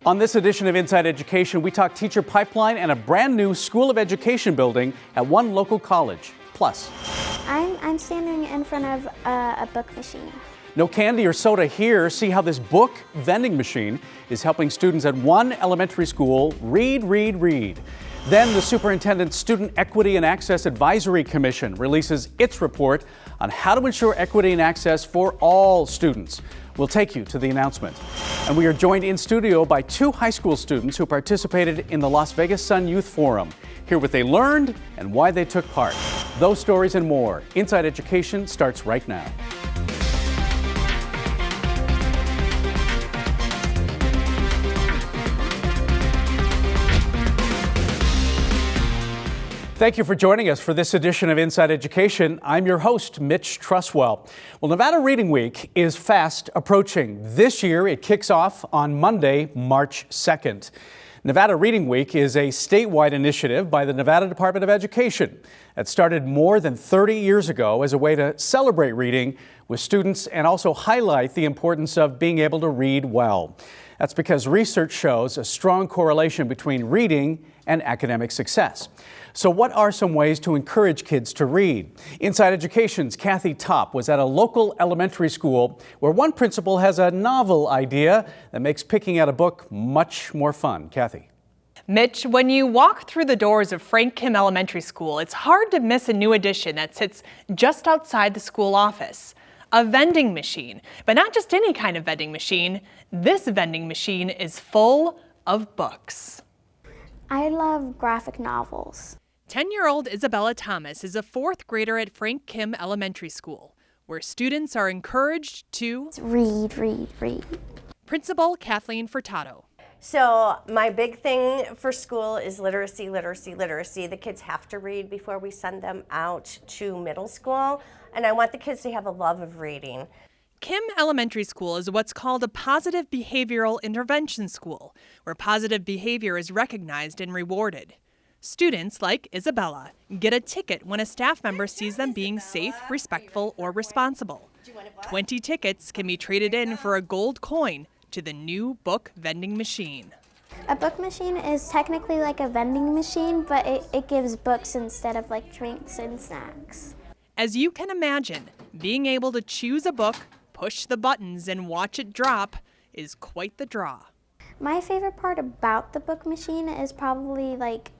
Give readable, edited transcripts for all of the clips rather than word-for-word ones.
On this edition of Inside Education, we talk teacher pipeline and a brand new School of Education building at one local college. Plus, I'm standing in front of a book machine. No candy or soda here. See how this book vending machine is helping students at one elementary school read. Then the Superintendent's Student Equity and Access Advisory Commission releases its report on how to ensure equity and access for all students. We'll take you to the announcement. And we are joined in studio by two high school students who participated in the Las Vegas Sun Youth Forum. Hear what they learned and why they took part. Those stories and more. Inside Education starts right now. Thank you for joining us for this edition of Inside Education. I'm your host, Mitch Truswell. Well, Nevada Reading Week is fast approaching. This year, it kicks off on Monday, March 2nd. Nevada Reading Week is a statewide initiative by the Nevada Department of Education that started more than 30 years ago as a way to celebrate reading with students and also highlight the importance of being able to read well. That's because research shows a strong correlation between reading and academic success. So what are some ways to encourage kids to read? Inside Education's Kathy Topp was at a local elementary school where one principal has a novel idea that makes picking out a book much more fun. Kathy. Mitch, when you walk through the doors of Frank Kim Elementary School, it's hard to miss a new addition that sits just outside the school office. A vending machine, but not just any kind of vending machine. This vending machine is full of books. I love graphic novels. 10-year-old Isabella Thomas is a fourth grader at Frank Kim Elementary School, where students are encouraged to Read. Principal Kathleen Furtado. So my big thing for school is literacy. The kids have to read before we send them out to middle school, and I want the kids to have a love of reading. Kim Elementary School is what's called a positive behavioral intervention school, where positive behavior is recognized and rewarded. Students, like Isabella, get a ticket when a staff member sees them being safe, respectful, or responsible. 20 tickets can be traded in for a gold coin to the new book vending machine. A book machine is technically like a vending machine, but it gives books instead of like drinks and snacks. As you can imagine, being able to choose a book, push the buttons, and watch it drop is quite the draw. My favorite part about the book machine is probably like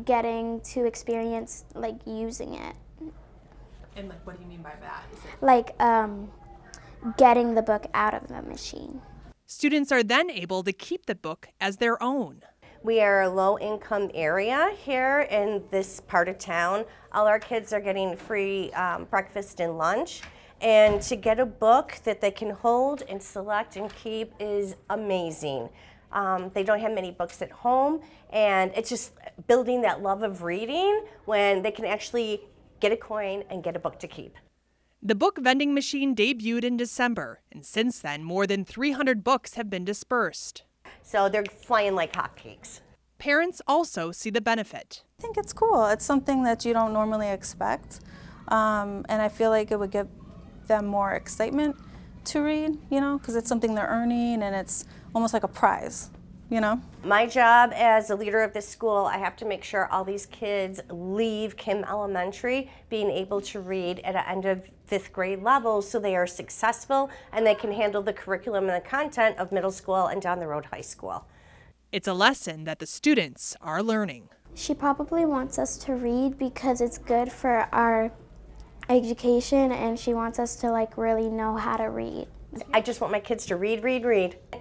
getting to experience like using it. And like, what do you mean by that? Like getting the book out of the machine. Students are then able to keep the book as their own. We are a low-income area here in this part of town. All our kids are getting free breakfast and lunch. And to get a book that they can hold and select and keep is amazing. They don't have many books at home, and it's just building that love of reading when they can actually get a coin and get a book to keep. The book vending machine debuted in December, and since then, more than 300 books have been dispersed. So they're flying like hotcakes. Parents also see the benefit. I think it's cool. It's something that you don't normally expect, and I feel like it would give them more excitement to read, because it's something they're earning and it's almost like a prize, My job as a leader of this school, I have to make sure all these kids leave Kim Elementary being able to read at an end of 5th grade level so they are successful and they can handle the curriculum and the content of middle school and down the road high school. It's a lesson that the students are learning. She probably wants us to read because it's good for our education, and she wants us to like really know how to read. I just want my kids to read.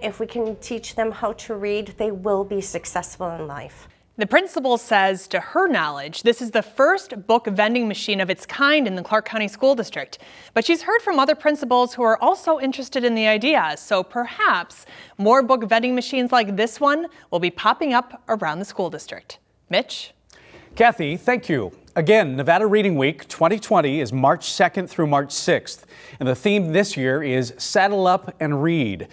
If we can teach them how to read, they will be successful in life. The principal says, to her knowledge, this is the first book vending machine of its kind in the Clark County School District. But she's heard from other principals who are also interested in the idea, so perhaps more book vending machines like this one will be popping up around the school district. Mitch? Kathy, thank you. Again, Nevada Reading Week 2020 is March 2nd through March 6th, and the theme this year is Saddle Up and Read.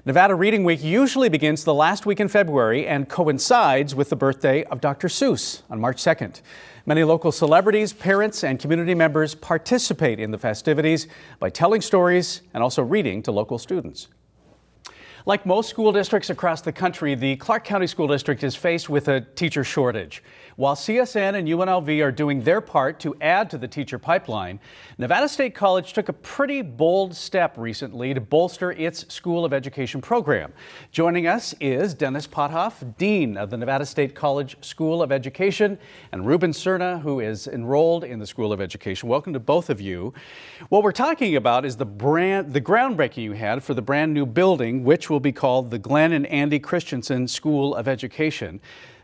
Nevada Reading Week usually begins the last week in February and coincides with the birthday of Dr. Seuss on March 2nd. Many local celebrities, parents, and community members participate in the festivities by telling stories and also reading to local students. Like most school districts across the country, the Clark County School District is faced with a teacher shortage. While CSN and UNLV are doing their part to add to the teacher pipeline, Nevada State College took a pretty bold step recently to bolster its School of Education program. Joining us is Dennis Pothoff, Dean of the Nevada State College School of Education, and Ruben Cerna, who is enrolled in the School of Education. Welcome to both of you. What we're talking about is the groundbreaking you had for the brand new building, which will be called the Glenn and Andy Christensen School of Education.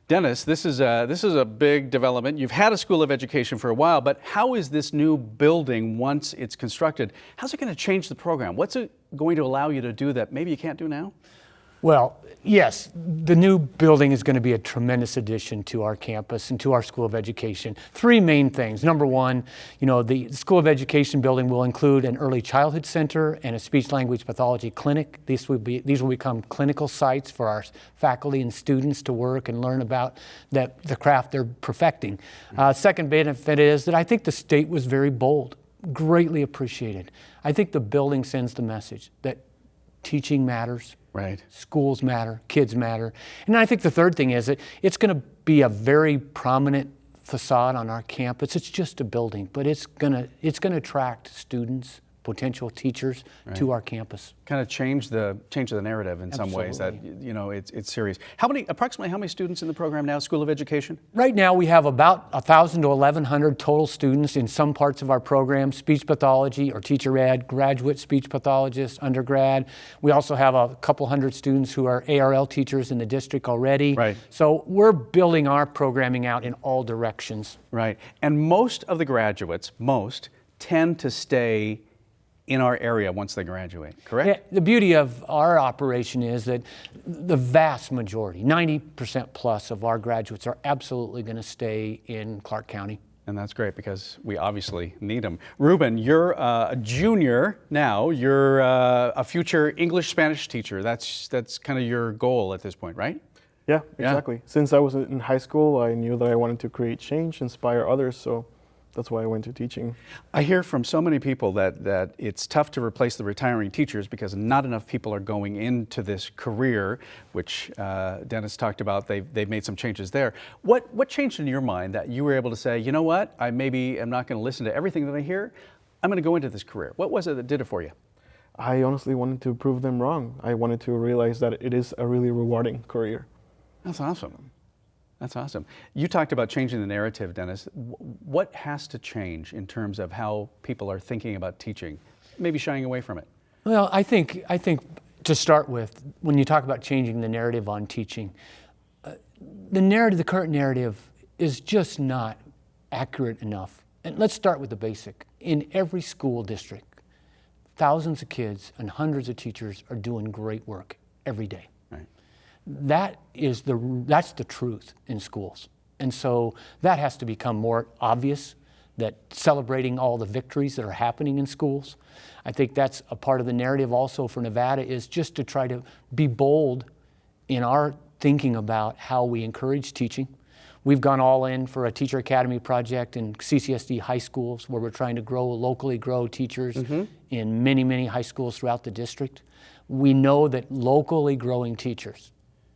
Dennis, this is a big development. You've had a School of Education for a while, but how is this new building, once it's constructed, how's it going to change the program? What's it going to allow you to do that maybe you can't do now? Well, yes, the new building is going to be a tremendous addition to our campus and to our School of Education. Three main things. Number one, the School of Education building will include an early childhood center and a speech-language pathology clinic. These will become clinical sites for our faculty and students to work and learn about the craft they're perfecting. Second benefit is that I think the state was very bold, greatly appreciated. I think the building sends the message that teaching matters. Right. Schools matter, kids matter. And I think the third thing is that it's going to be a very prominent facade on our campus. It's just a building, but it's going to attract students, potential teachers to our campus. Kind of change the narrative in some ways that it's serious. Approximately how many students in the program now, School of Education? Right now we have about 1,000 to 1,100 total students in some parts of our program: speech pathology or teacher ed, graduate speech pathologist, undergrad. We also have a couple hundred students who are ARL teachers in the district already. Right. So we're building our programming out in all directions. Right. And most of the graduates, tend to stay in our area once they graduate, correct? Yeah, the beauty of our operation is that the vast majority, 90% plus of our graduates are absolutely going to stay in Clark County. And that's great because we obviously need them. Ruben, you're a junior now. You're a future English-Spanish teacher. That's kind of your goal at this point, right? Yeah, exactly. Since I was in high school, I knew that I wanted to create change, inspire others, so that's why I went to teaching. I hear from so many people that it's tough to replace the retiring teachers because not enough people are going into this career, which Dennis talked about. They've made some changes there. What changed in your mind that you were able to say, you know what, I maybe am not going to listen to everything that I hear. I'm going to go into this career. What was it that did it for you? I honestly wanted to prove them wrong. I wanted to realize that it is a really rewarding career. That's awesome. That's awesome. You talked about changing the narrative, Dennis. What has to change in terms of how people are thinking about teaching, maybe shying away from it? Well, I think to start with, when you talk about changing the narrative on teaching, the current narrative is just not accurate enough. And let's start with the basic. In every school district, thousands of kids and hundreds of teachers are doing great work every day. That's the truth in schools. And so that has to become more obvious, that celebrating all the victories that are happening in schools. I think that's a part of the narrative also for Nevada, is just to try to be bold in our thinking about how we encourage teaching. We've gone all in for a teacher academy project in CCSD high schools where we're trying to locally grow teachers in many, many high schools throughout the district. We know that locally growing teachers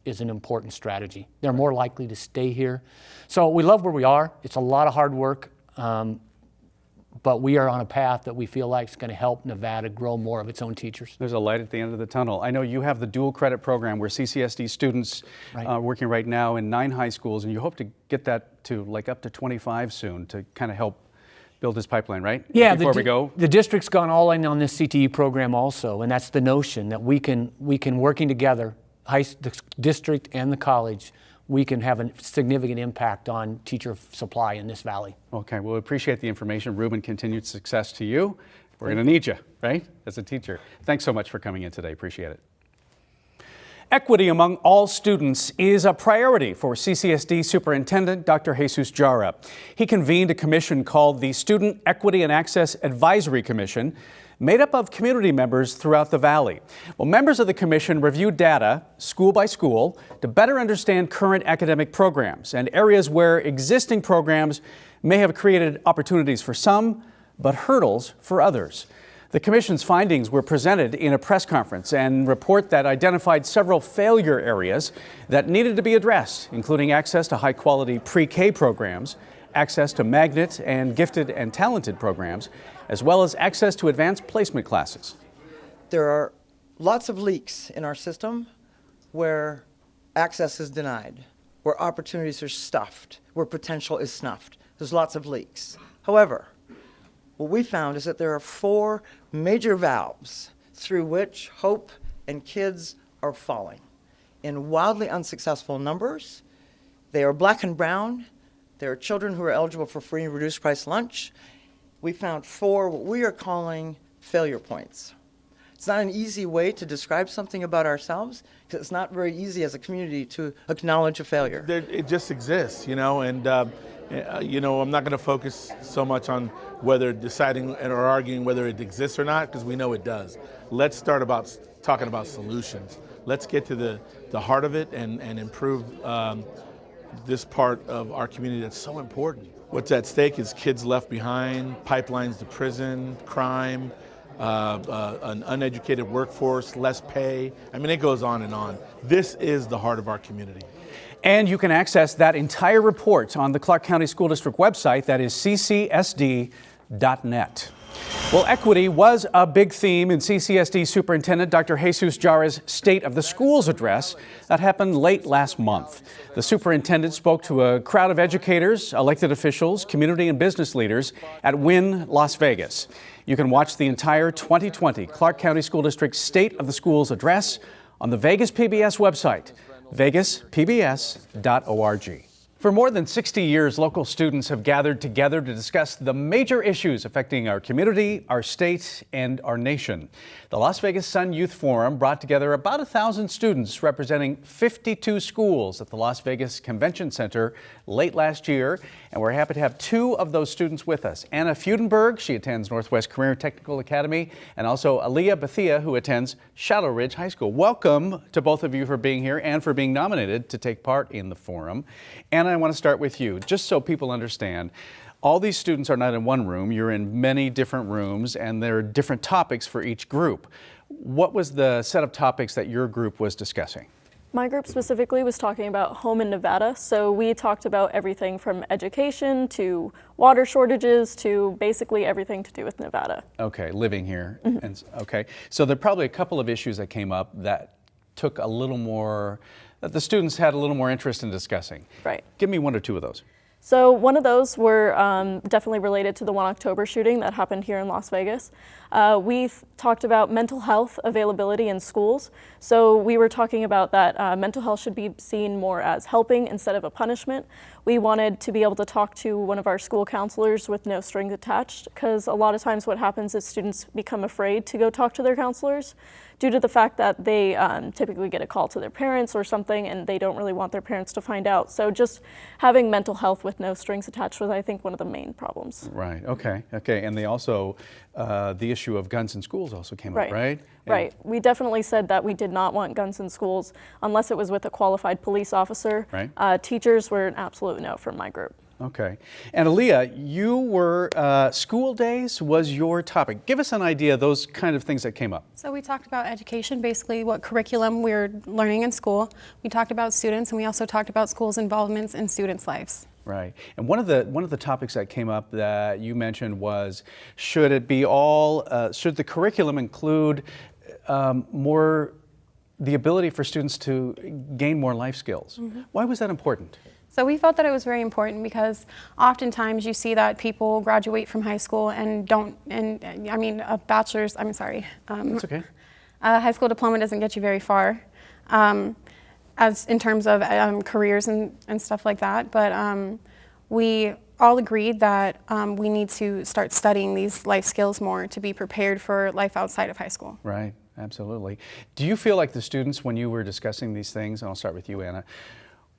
is an important strategy. They're more likely to stay here. So we love where we are. It's a lot of hard work, but we are on a path that we feel like is going to help Nevada grow more of its own teachers. There's a light at the end of the tunnel. I know you have the dual credit program where CCSD students are working right now in 9 high schools, and you hope to get that to like up to 25 soon to kind of help build this pipeline, right? Yeah, before we go. The district's gone all in on this CTE program also, and that's the notion that we can working together, the district and the college, we can have a significant impact on teacher supply in this valley. Okay, well, we appreciate the information. Ruben, continued success to you. We're going to need you, right, as a teacher. Thanks so much for coming in today. Appreciate it. Equity among all students is a priority for CCSD Superintendent Dr. Jesus Jara. He convened a commission called the Student Equity and Access Advisory Commission, made up of community members throughout the valley. Well, members of the commission reviewed data, school by school, to better understand current academic programs and areas where existing programs may have created opportunities for some, but hurdles for others. The Commission's findings were presented in a press conference and report that identified several failure areas that needed to be addressed, including access to high-quality pre-K programs, access to magnet and gifted and talented programs, as well as access to advanced placement classes. There are lots of leaks in our system where access is denied, where opportunities are stuffed, where potential is snuffed. There's lots of leaks. However, what we found is that there are 4 major valves through which hope and kids are falling in wildly unsuccessful numbers. They are black and brown. There are children who are eligible for free and reduced price lunch. We found 4 what we are calling failure points. It's not an easy way to describe something about ourselves because it's not very easy as a community to acknowledge a failure. It just exists, and I'm not going to focus so much on whether deciding or arguing whether it exists or not, because we know it does. Let's start about talking about solutions. Let's get to the heart of it and improve this part of our community that's so important. What's at stake is kids left behind, pipelines to prison, crime, an uneducated workforce, less pay. I mean, it goes on and on. This is the heart of our community. And you can access that entire report on the Clark County School District website, that is ccsd.net. Well, equity was a big theme in CCSD Superintendent Dr. Jesus Jara's State of the Schools address that happened late last month. The superintendent spoke to a crowd of educators, elected officials, community and business leaders at Wynn, Las Vegas. You can watch the entire 2020 Clark County School District State of the Schools address on the Vegas PBS website, vegaspbs.org. For more than 60 years, local students have gathered together to discuss the major issues affecting our community, our state, and our nation. The Las Vegas Sun Youth Forum brought together about 1,000 students representing 52 schools at the Las Vegas Convention Center late last year, and we're happy to have 2 of those students with us. Anna Fudenberg, she attends Northwest Career Technical Academy, and also Aaliyah Bethia, who attends Shadow Ridge High School. Welcome to both of you for being here and for being nominated to take part in the forum. Anna, I want to start with you, just so people understand. All these students are not in one room. You're in many different rooms, and there are different topics for each group. What was the set of topics that your group was discussing? My group specifically was talking about home in Nevada. So we talked about everything from education to water shortages to basically everything to do with Nevada. Okay, living here. And, okay, so there are probably a couple of issues that came up that took a little more, that the students had a little more interest in discussing. Right. Give me 1 or 2 of those. So one of those were definitely related to the 1 October shooting that happened here in Las Vegas. We talked about mental health availability in schools. So we were talking about that mental health should be seen more as helping instead of a punishment. We wanted to be able to talk to one of our school counselors with no strings attached, because a lot of times what happens is students become afraid to go talk to their counselors due to the fact that they typically get a call to their parents or something, and they don't really want their parents to find out. So just having mental health with no strings attached was, I think, one of the main problems. Right, okay, and they also, the issue of guns in schools also came up, right? Right, we definitely said that we did not want guns in schools unless it was with a qualified police officer. Right. Teachers were an absolute no from my group. Okay. And Aaliyah, you were, school days was your topic. Give us an idea of those kind of things that came up. So we talked about education, basically what curriculum we're learning in school. We talked about students, and we also talked about schools' involvements in students' lives. Right. And one of the topics that came up that you mentioned was, should it be all, should the curriculum include more, the ability for students to gain more life skills? Why was that important? So we felt that it was very important because oftentimes you see that people graduate from high school and don't, and I mean a bachelor's, I'm sorry. That's okay. A high school diploma doesn't get you very far as in terms of careers and stuff like that. But we all agreed that we need to start studying these life skills more to be prepared for life outside of high school. Right, absolutely. Do you feel like the students, when you were discussing these things, and I'll start with you, Anna,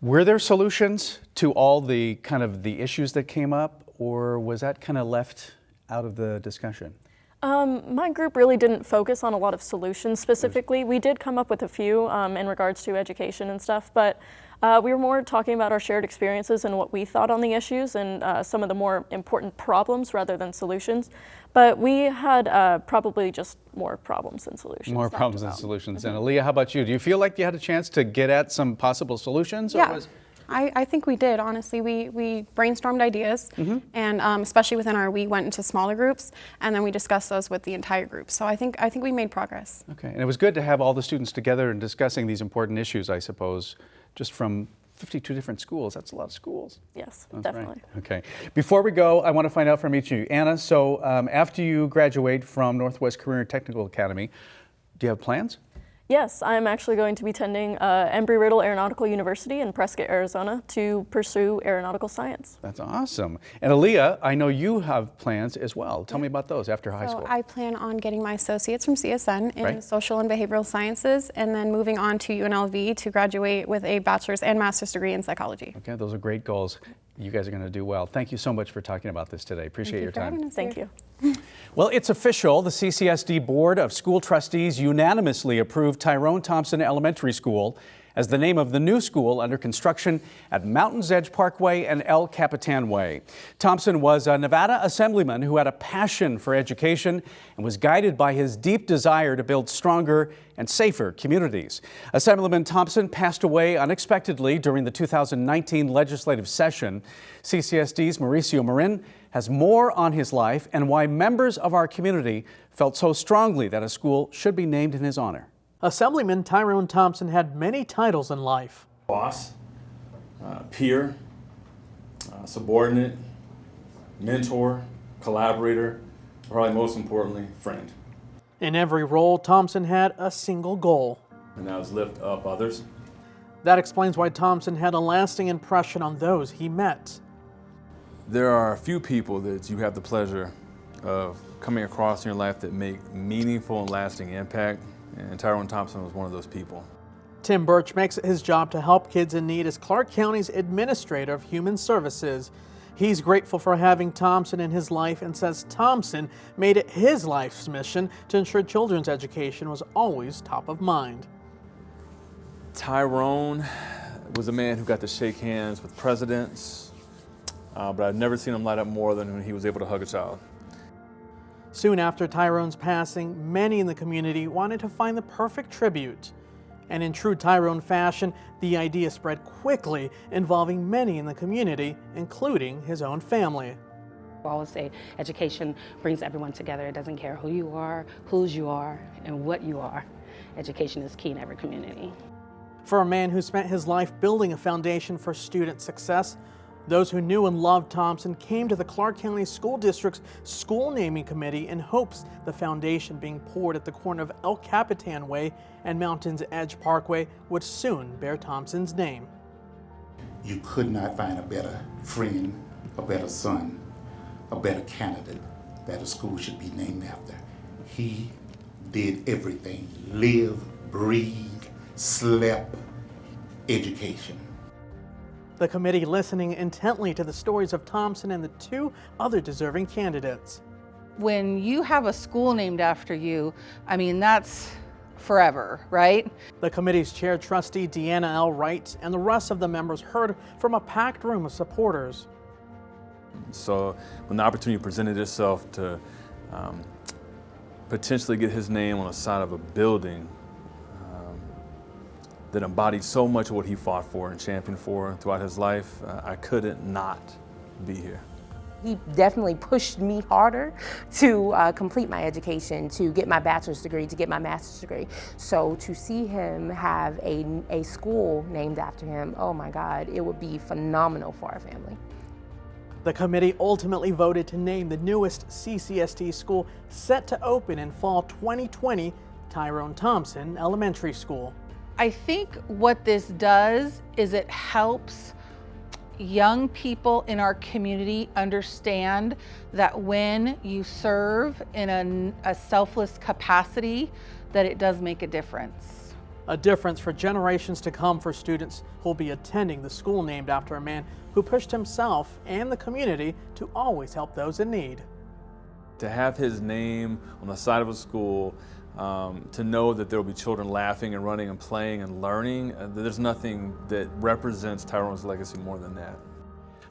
were there solutions to all the kind of the issues that came up, or was that kind of left out of the discussion? My group really didn't focus on a lot of solutions specifically. We did come up with a few in regards to education and stuff, but We were more talking about our shared experiences and what we thought on the issues and some of the more important problems rather than solutions. But we had probably just more problems than solutions. More problems than solutions. And Aaliyah, how about you? Do you feel like you had a chance to get at some possible solutions? Yeah. I think we did, honestly. We brainstormed ideas, and especially within we went into smaller groups, and then we discussed those with the entire group. So I think we made progress. Okay, and it was good to have all the students together and discussing these important issues, I suppose, just from 52 different schools. That's a lot of schools. Yes, That's definitely. Right. Okay. Before we go, I want to find out from each of you. Anna, so after you graduate from Northwest Career and Technical Academy, do you have plans? Yes, I'm actually going to be attending Embry-Riddle Aeronautical University in Prescott, Arizona to pursue aeronautical science. That's awesome. And Aaliyah, I know you have plans as well. Tell me about those after high school. I plan on getting my associates from CSN in social and behavioral sciences, and then moving on to UNLV to graduate with a bachelor's and master's degree in psychology. Okay, those are great goals. You guys are going to do well. Thank you so much for talking about this today. Appreciate your time. Thank you. Well, it's official. The CCSD Board of School Trustees unanimously approved Tyrone Thompson Elementary School as the name of the new school under construction at Mountains Edge Parkway and El Capitan Way. Thompson was a Nevada assemblyman who had a passion for education and was guided by his deep desire to build stronger and safer communities. Assemblyman Thompson passed away unexpectedly during the 2019 legislative session. CCSD's Mauricio Marin has more on his life and why members of our community felt so strongly that a school should be named in his honor. Assemblyman Tyrone Thompson had many titles in life. Boss, peer, subordinate, mentor, collaborator, probably most importantly, friend. In every role, Thompson had a single goal. And that was lift up others. That explains why Thompson had a lasting impression on those he met. There are a few people that you have the pleasure of coming across in your life that make meaningful and lasting impact. And Tyrone Thompson was one of those people. Tim Birch makes it his job to help kids in need as Clark County's Administrator of Human Services. He's grateful for having Thompson in his life and says Thompson made it his life's mission to ensure children's education was always top of mind. Tyrone was a man who got to shake hands with presidents, but I've never seen him light up more than when he was able to hug a child. Soon after Tyrone's passing, many in the community wanted to find the perfect tribute. And in true Tyrone fashion, the idea spread quickly, involving many in the community, including his own family. I always say education brings everyone together. It doesn't care who you are, whose you are, and what you are. Education is key in every community. For a man who spent his life building a foundation for student success, those who knew and loved Thompson came to the Clark County School District's school naming committee in hopes the foundation being poured at the corner of El Capitan Way and Mountains Edge Parkway would soon bear Thompson's name. You could not find a better friend, a better son, a better candidate that a school should be named after. He did everything: live, breathe, slept, education. The committee listening intently to the stories of Thompson and the two other deserving candidates. When you have a school named after you, I mean, that's forever, right? The committee's chair, trustee Deanna L. Wright, and the rest of the members heard from a packed room of supporters. So when the opportunity presented itself to potentially get his name on the side of a building that embodied so much of what he fought for and championed for throughout his life, I couldn't not be here. He definitely pushed me harder to complete my education, to get my bachelor's degree, to get my master's degree. So to see him have a school named after him, oh my God, it would be phenomenal for our family. The committee ultimately voted to name the newest CCSD school set to open in fall 2020, Tyrone Thompson Elementary School. I think what this does is it helps young people in our community understand that when you serve in a selfless capacity, that it does make a difference. A difference for generations to come for students who'll be attending the school named after a man who pushed himself and the community to always help those in need. To have his name on the side of a school to know that there will be children laughing and running and playing and learning. There's nothing that represents Tyrone's legacy more than that.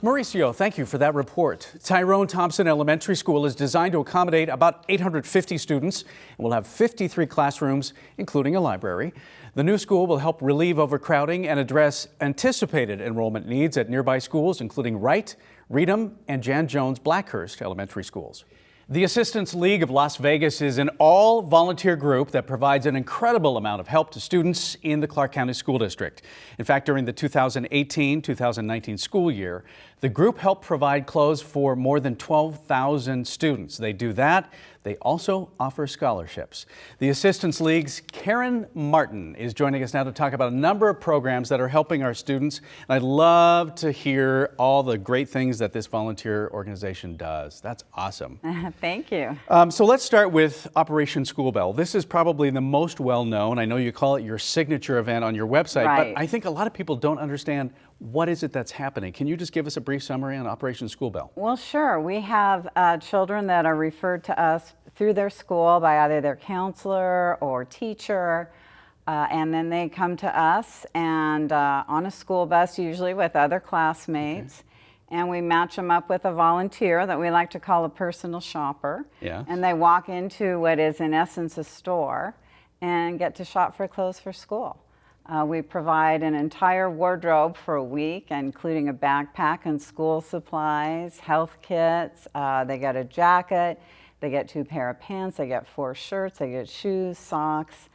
Mauricio, thank you for that report. Tyrone Thompson Elementary School is designed to accommodate about 850 students and will have 53 classrooms, including a library. The new school will help relieve overcrowding and address anticipated enrollment needs at nearby schools, including Wright, Reedham, and Jan Jones Blackhurst Elementary Schools. The Assistance League of Las Vegas is an all-volunteer group that provides an incredible amount of help to students in the Clark County School District. In fact, during the 2018-2019 school year, the group helped provide clothes for more than 12,000 students. They do that. They also offer scholarships. The Assistance League's Karen Martin is joining us now to talk about a number of programs that are helping our students. And I'd love to hear all the great things that this volunteer organization does. That's awesome. Thank you. So let's start with Operation School Bell. This is probably the most well-known. I know you call it your signature event on your website, Right. but I think a lot of people don't understand what is it that's happening. Can you just give us a brief summary on Operation School Bell? Well, sure. We have children that are referred to us through their school by either their counselor or teacher, and then they come to us and on a school bus, usually with other classmates. Okay. And we match them up with a volunteer that we like to call a personal shopper. Yeah. And they walk into what is in essence a store and get to shop for clothes for school. We provide an entire wardrobe for a week, including a backpack and school supplies, health kits. They get a jacket, they get 2 pair of pants, they get 4 shirts, they get shoes, socks.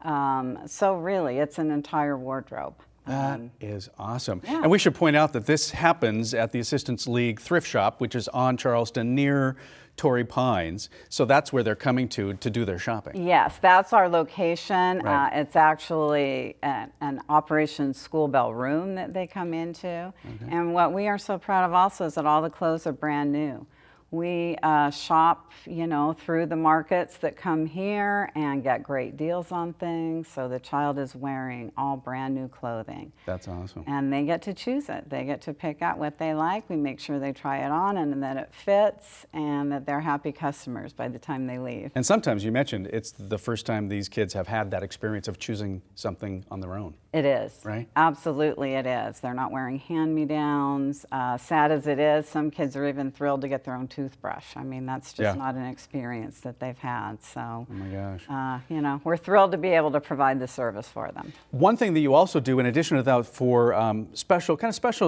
So really, it's an entire wardrobe. That is awesome. Yeah. And we should point out that this happens at the Assistance League Thrift Shop, which is on Charleston near Torrey Pines. So that's where they're coming to do their shopping. Yes, that's our location. Right. It's actually an Operation School Bell room that they come into. Okay. And what we are so proud of also is that all the clothes are brand new. We shop, through the markets that come here and get great deals on things. So the child is wearing all brand new clothing. That's awesome. And they get to choose it. They get to pick out what they like. We make sure they try it on and that it fits and that they're happy customers by the time they leave. And sometimes you mentioned it's the first time these kids have had that experience of choosing something on their own. It is. Right? Absolutely it is. They're not wearing hand-me-downs. Sad as it is, some kids are even thrilled to get their own toothbrush. I mean, that's just not an experience that they've had. So, oh my gosh. We're thrilled to be able to provide the service for them. One thing that you also do, in addition to that, for special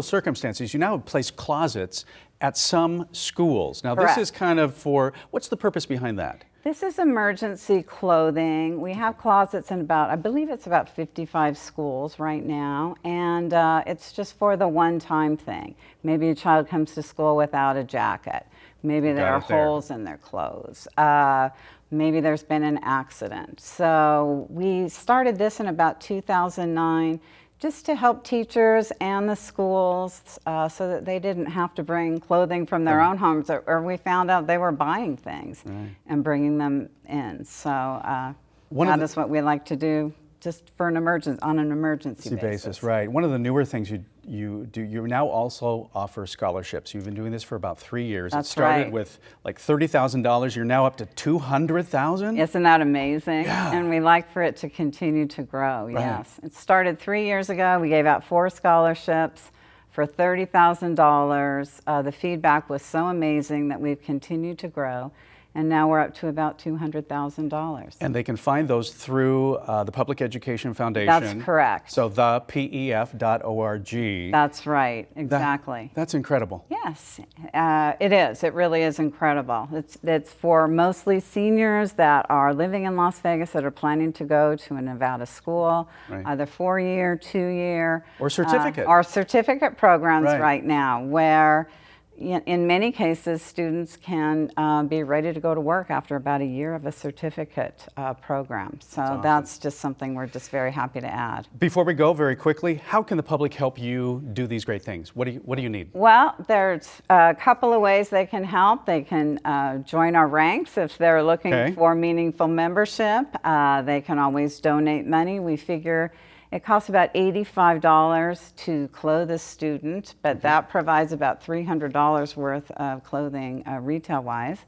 circumstances, you now place closets at some schools. Now, Correct. this is kind of for, what's the purpose behind that? This is emergency clothing. We have closets in I believe it's about 55 schools right now, and it's just for the one-time thing. Maybe a child comes to school without a jacket. Maybe there are holes in their clothes. Maybe there's been an accident. So we started this in about 2009 just to help teachers and the schools so that they didn't have to bring clothing from their own homes, or we found out they were buying things and bringing them in. So that is what we like to do just for an emergency basis. Right. One of the newer things you do, you now also offer scholarships. You've been doing this for about 3 years. That's it started right. with like $30,000. You're now up to $200,000. Isn't that amazing? Yeah. And we like for it to continue to grow. Right. Yes. It started 3 years ago. We gave out 4 scholarships for $30,000. The feedback was so amazing that we've continued to grow. And now we're up to about $200,000. And they can find those through the Public Education Foundation. That's correct. So thepef.org. That's right, exactly. That's incredible. Yes, it is. It really is incredible. It's for mostly seniors that are living in Las Vegas that are planning to go to a Nevada school, either 4-year, 2-year. Or certificate. Or certificate programs Right. right now where in many cases, students can be ready to go to work after about a year of a certificate program. So that's just something we're just very happy to add. Before we go, very quickly, how can the public help you do these great things? What do you need? Well, there's a couple of ways they can help. They can join our ranks if they're looking for meaningful membership. They can always donate money. We figure it costs about $85 to clothe a student, but that provides about $300 worth of clothing retail-wise.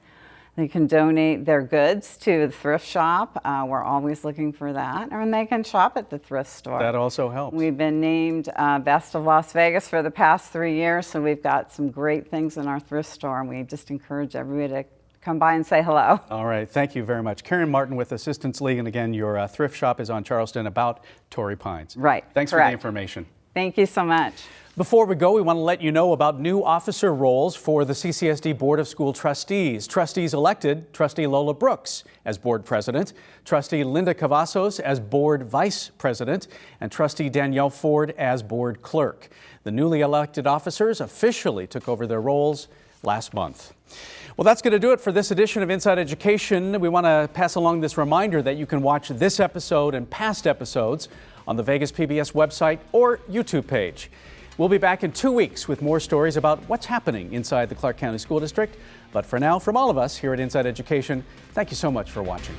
They can donate their goods to the thrift shop. We're always looking for that. And they can shop at the thrift store. That also helps. We've been named Best of Las Vegas for the past 3 years, so we've got some great things in our thrift store, and we just encourage everybody to come by and say hello. All right, thank you very much. Karen Martin with Assistance League, and again, your thrift shop is on Charleston about Torrey Pines. Right, Thanks correct. for the information. Thank you so much. Before we go, we want to let you know about new officer roles for the CCSD Board of School Trustees. Trustees elected Trustee Lola Brooks as Board President, Trustee Linda Cavazos as Board Vice President, and Trustee Danielle Ford as Board Clerk. The newly elected officers officially took over their roles last month. Well, that's going to do it for this edition of Inside Education. We want to pass along this reminder that you can watch this episode and past episodes on the Vegas PBS website or YouTube page. We'll be back in 2 weeks with more stories about what's happening inside the Clark County School District. But for now, from all of us here at Inside Education, thank you so much for watching.